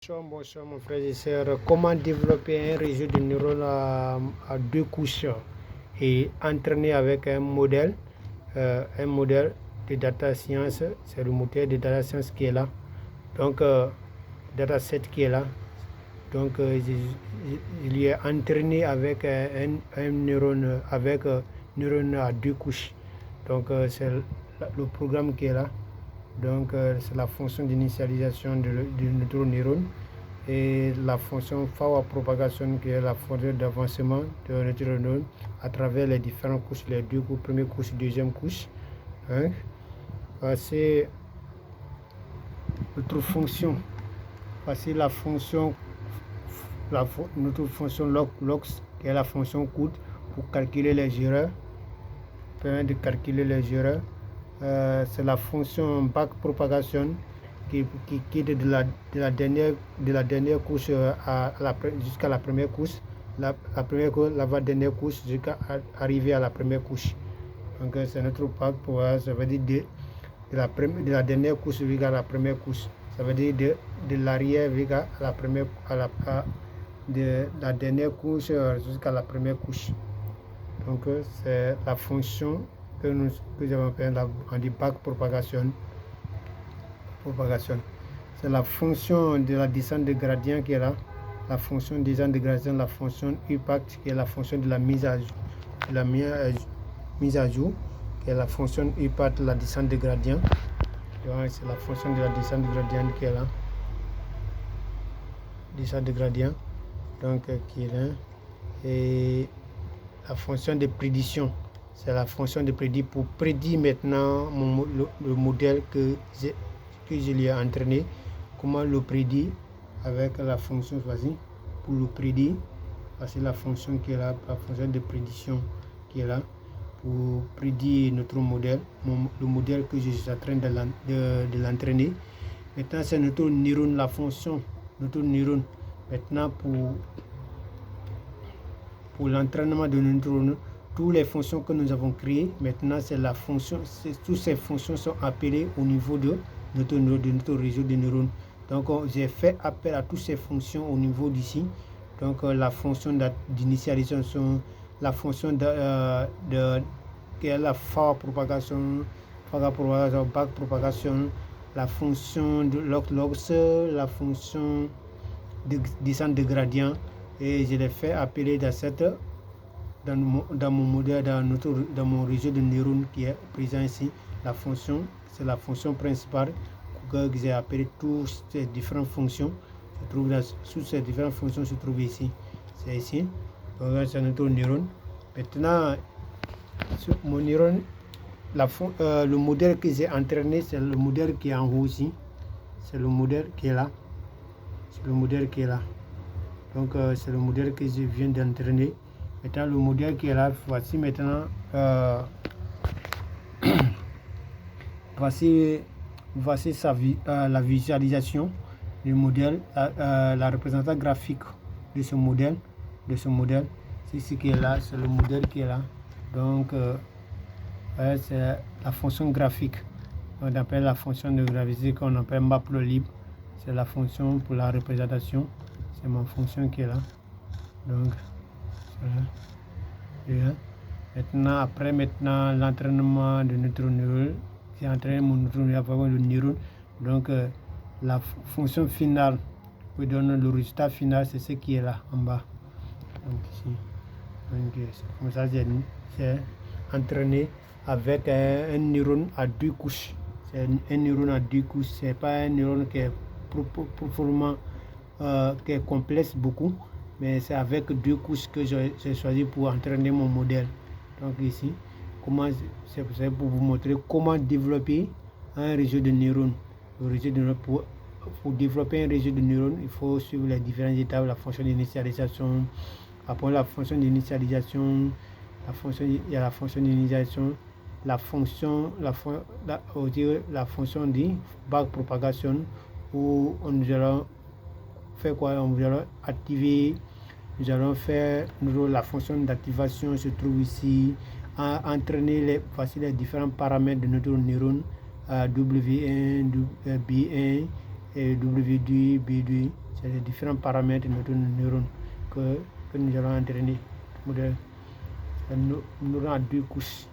Bonsoir mon frère et sœur. Comment développer un réseau de neurones à deux couches et entraîner avec un modèle de data science. C'est le moteur de data science qui est là. Donc, dataset qui est là. Donc, il y est entraîné avec un neurone, avec neurone à deux couches. Donc, c'est le programme qui est là. Donc, c'est la fonction d'initialisation de notre neurone et la fonction forward propagation qui est la fonction d'avancement de notre neurone à travers les différentes couches, les deux couches, première couche, deuxième couche. Hein? Voici notre fonction. Voici la fonction, notre fonction log, qui est la fonction coût pour calculer les erreurs, permet de calculer les erreurs. C'est la fonction backpropagation qui est de la dernière couche jusqu'à la première couche, la dernière couche jusqu'à arriver à la première couche. Donc c'est notre backpropagation, ça veut dire de la dernière couche jusqu'à la première couche. Ça veut dire de l'arrière jusqu'à la première, de la dernière couche jusqu'à la première couche. Donc c'est la fonction que nous avons fait en dit backpropagation. C'est la fonction de la descente de gradient qui est là, la fonction de descente de gradient, la fonction impact qui est la fonction de la mise à jour, qui est la fonction impact, la descente de gradient. C'est la fonction de la descente de gradient qui est là, descente de gradient, donc qui est là, et la fonction de prédiction. C'est la fonction de prédire pour prédire maintenant le modèle que je lui ai entraîné. Comment le prédire avec la fonction choisie pour le prédire. C'est la fonction qui est là, la fonction de prédiction qui est là pour prédire notre modèle, le modèle que je suis en train de l'entraîner. Maintenant, c'est notre neurone, la fonction, notre neurone. Maintenant, pour l'entraînement de notre neurone, toutes les fonctions que nous avons créées, maintenant c'est la fonction, toutes ces fonctions sont appelées au niveau de notre réseau de neurones. Donc j'ai fait appel à toutes ces fonctions au niveau d'ici. Donc la fonction d'initialisation, la fonction qui est la forward propagation, backpropagation, la fonction de logs, la fonction de descente de gradient, et je l'ai fait appeler dans mon modèle, dans mon réseau de neurones qui est présent ici. La fonction, c'est la fonction principale que j'ai appelé toutes ces différentes fonctions. Toutes ces différentes fonctions se trouvent ici. C'est ici. Donc c'est notre neurone. Maintenant, mon neurone, le modèle que j'ai entraîné, c'est le modèle qui est en haut ici. C'est le modèle qui est là. C'est le modèle qui est là. Donc c'est le modèle que je viens d'entraîner. Maintenant le modèle qui est là, voici maintenant voici la visualisation du modèle, la représentation graphique de ce modèle. C'est ce qui est là, c'est le modèle qui est là. Donc c'est la fonction graphique. On appelle la fonction de graphique qu'on appelle Matplotlib. C'est la fonction pour la représentation. C'est ma fonction qui est là. Donc voilà. Maintenant l'entraînement de notre neurone, j'ai entraîné mon neurone. Donc la fonction finale qui donne le résultat final, c'est ce qui est là en bas. Donc ici. Donc comme ça j'ai entraîné avec un neurone à deux couches. C'est un neurone à deux couches. C'est pas un neurone qui est profondément qui est complexe beaucoup, mais c'est avec deux couches que j'ai choisi pour entraîner mon modèle. Donc ici, c'est pour vous montrer comment développer un réseau de neurones. Pour développer un réseau de neurones, il faut suivre les différentes étapes, la fonction d'initialisation. Après la fonction d'initialisation, il y a la fonction d'initialisation, la fonction de backpropagation, où nous allons faire quoi? Nous allons activer, nous allons faire la fonction d'activation se trouve ici, entraîner voici les différents paramètres de notre neurone, W1, B1, et W2I, B2I, c'est les différents paramètres de notre neurone que nous allons entraîner. Un neurone à 2 couches.